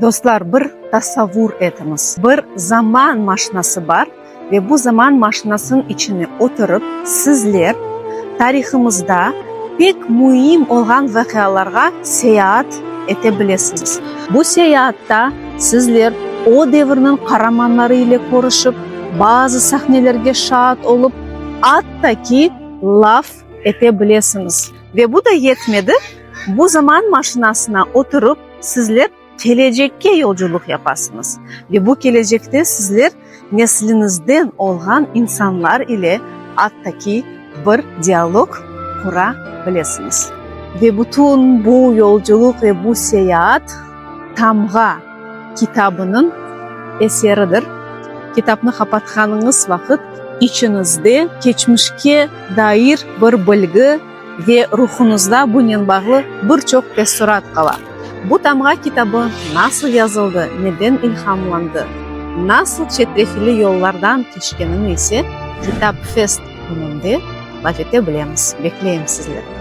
Dostlar, bir tasavvur etiniz. Bir zaman maşinası var ve bu zaman maşinasının içine oturup sizler tarihimizde pek mühim olan vakalarga seyahat edebilirsiniz. Bu seyahatta sizler o devrinin kahramanları ile konuşup bazı sahnelerge şahit olup hatta laf edebilirsiniz. Ve bu da yetmedi. Bu zaman maşinasına oturup sizler gelecekke yolculuk yaparsınız. Ve bu gelecekte sizler neslinizden olan insanlar ile hattaki bir diyalog kurabilirsiniz. Ve bütün bu yolculuk ve bu seyahat Tamga kitabının eseridir. Kitapni kapatkanınız vakit içinizde geçmişke dair bir bilgi ve ruhunuzda bununla bağlı birçok testurat kalar. Bu Tamga kitabı nasıl yazıldı, neden ilhamlandı, nasıl çetrefilli yollardan geçkenini ise Kitap Fest gününde laf edebiliriz. Bekleyeyim sizleri.